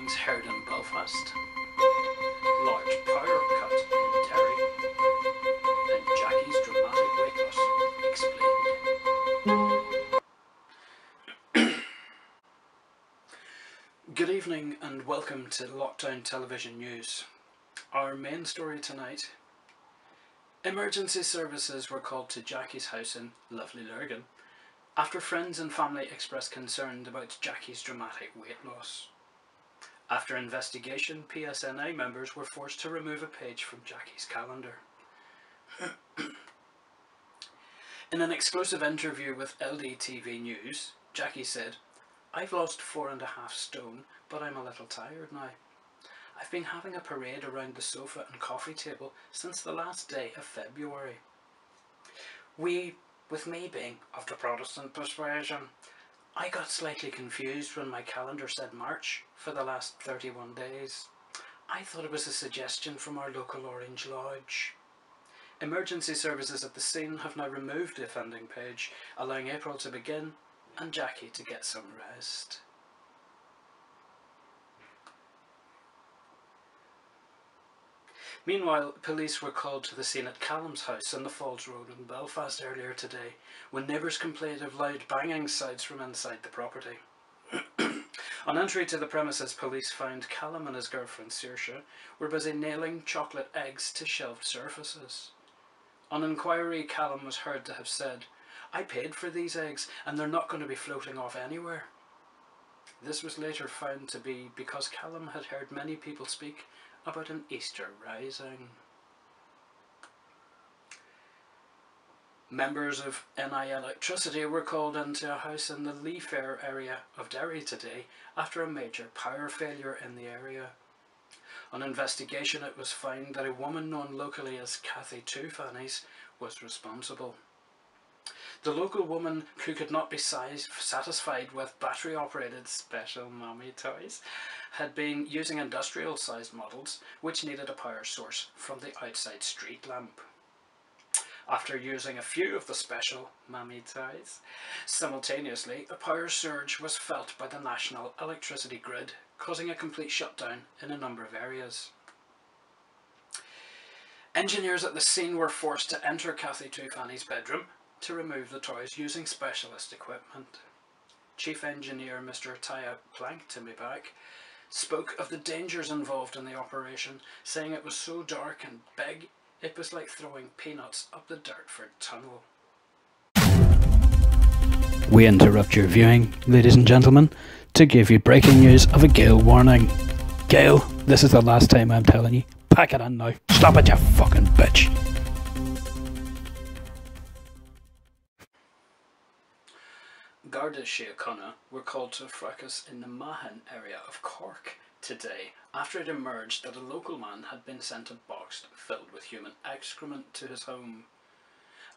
bangs heard in Belfast, large power cut in Derry, and Jackie's dramatic weight loss explained. Good evening and welcome to Lockdown Television News. Our main story tonight: emergency services were called to Jackie's house in lovely Lurgan after friends and family expressed concern about Jackie's dramatic weight loss. After investigation, PSNI members were forced to remove a page from Jackie's calendar. In an exclusive interview with LDTV News, Jackie said, "I've lost 4.5 stone, but I'm a little tired now. I've been having a parade around the sofa and coffee table since the last day of February. With me being of the Protestant persuasion, I got slightly confused when my calendar said March for the last 31 days. I thought it was a suggestion from our local Orange Lodge." Emergency services at the scene have now removed the offending page, allowing April to begin and Jackie to get some rest. Meanwhile, police were called to the scene at Callum's house on the Falls Road in Belfast earlier today, when neighbours complained of loud banging sounds from inside the property. On entry to the premises, police found Callum and his girlfriend Saoirse were busy nailing chocolate eggs to shelved surfaces. On inquiry, Callum was heard to have said, "I paid for these eggs and they're not going to be floating off anywhere." This was later found to be because Callum had heard many people speak about an Easter rising. Members of NI Electricity were called into a house in the Lee Fair area of Derry today after a major power failure in the area. On investigation, it was found that a woman known locally as Kathy Two Fannies was responsible. The local woman, who could not be satisfied with battery-operated special mommy toys, had been using industrial-sized models which needed a power source from the outside street lamp. After using a few of the special mommy toys, simultaneously a power surge was felt by the national electricity grid, causing a complete shutdown in a number of areas. Engineers at the scene were forced to enter Kathy Two Fanny's bedroom to remove the toys using specialist equipment. Chief Engineer Mr. Taya Plank to me back spoke of the dangers involved in the operation, saying it was so dark and big it was like throwing peanuts up the Dartford Tunnel. We interrupt your viewing, ladies and gentlemen, to give you breaking news of a gale warning. Gale, this is the last time I'm telling you. Pack it in now. Stop it, you fucking bitch. Garda Síochána were called to a fracas in the Mahon area of Cork today after it emerged that a local man had been sent a box filled with human excrement to his home.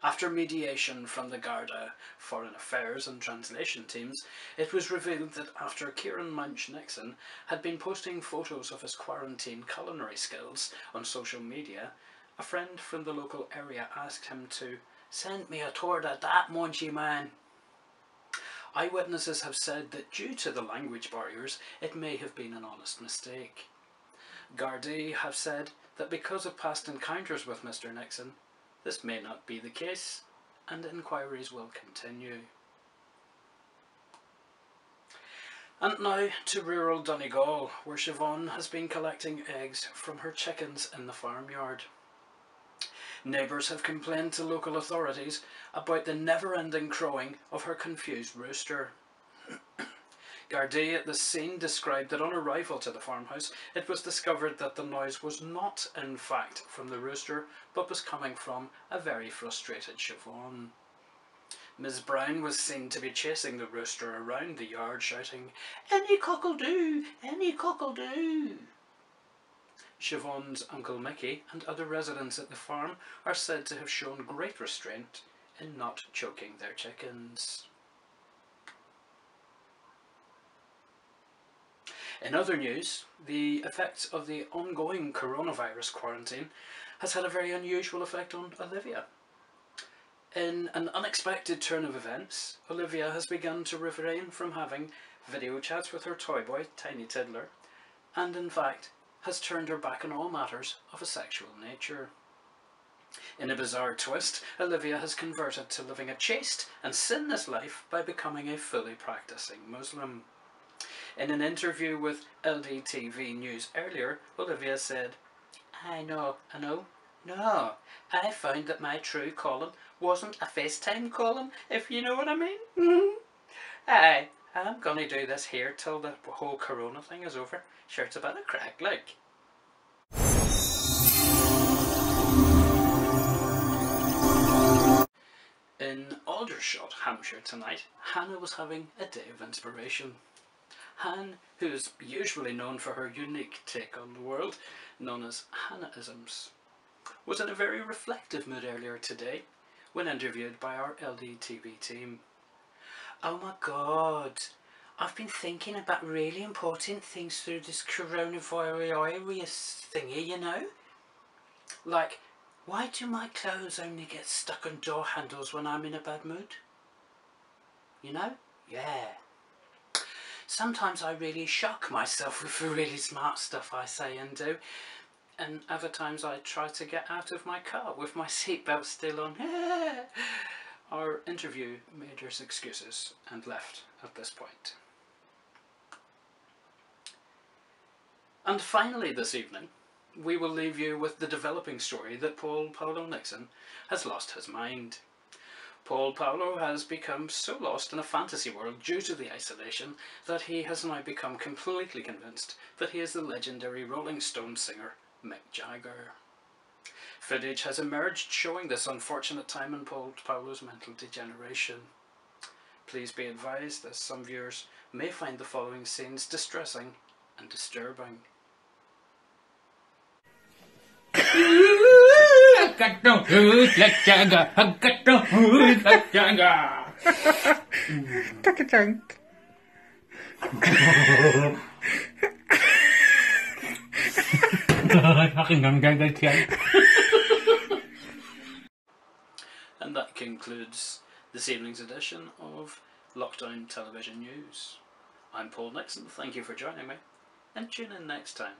After mediation from the Garda Foreign Affairs and Translation teams, it was revealed that after Kieran Munch Nixon had been posting photos of his quarantine culinary skills on social media, a friend from the local area asked him to "send me a tour of that munchy man." Eyewitnesses have said that due to the language barriers, it may have been an honest mistake. Gardaí have said that because of past encounters with Mr. Nixon, this may not be the case, and inquiries will continue. And now to rural Donegal, where Siobhan has been collecting eggs from her chickens in the farmyard. Neighbours have complained to local authorities about the never-ending crowing of her confused rooster. Gardaí at the scene described that on arrival to the farmhouse, it was discovered that the noise was not, in fact, from the rooster, but was coming from a very frustrated Siobhan. Ms. Brown was seen to be chasing the rooster around the yard, shouting, "Any cockle-doo! Any cockle-doo!" Siobhan's Uncle Mickey and other residents at the farm are said to have shown great restraint in not choking their chickens. In other news, the effects of the ongoing coronavirus quarantine has had a very unusual effect on Olivia. In an unexpected turn of events, Olivia has begun to refrain from having video chats with her toy boy, Tiny Tiddler, and in fact has turned her back on all matters of a sexual nature. In a bizarre twist, Olivia has converted to living a chaste and sinless life by becoming a fully practicing Muslim. In an interview with LDTV News earlier, Olivia said, I know, no, I found that my true calling wasn't a FaceTime calling, if you know what I mean. I'm gonna do this here till the whole corona thing is over. Sure, it's a bit of crack, like. In Aldershot, Hampshire tonight, Hannah was having a day of inspiration. Han, who is usually known for her unique take on the world, known as Hannah-isms, was in a very reflective mood earlier today when interviewed by our LDTV team. Oh my god, I've been thinking about really important things through this coronavirus thingy, you know? Like, why do my clothes only get stuck on door handles when I'm in a bad mood? You know? Yeah. Sometimes I really shock myself with the really smart stuff I say and do, and other times I try to get out of my car with my seatbelt still on. Our interview made his excuses and left at this point. And finally this evening, we will leave you with the developing story that Paul Paolo Nixon has lost his mind. Paul Paolo has become so lost in a fantasy world due to the isolation that he has now become completely convinced that he is the legendary Rolling Stones singer Mick Jagger. Footage has emerged showing this unfortunate time in Paul Paolo's mental degeneration. Please be advised that some viewers may find the following scenes distressing and disturbing. I got no hood like Jagger. I got no hood like Jagger. Tuck-a-tunk. Aking ang gagat yan. And that concludes this evening's edition of Lockdown Television News. I'm Paul Nixon, thank you for joining me, and tune in next time.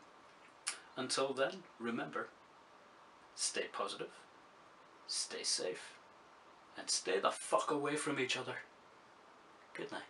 Until then, remember, stay positive, stay safe, and stay the fuck away from each other. Good night.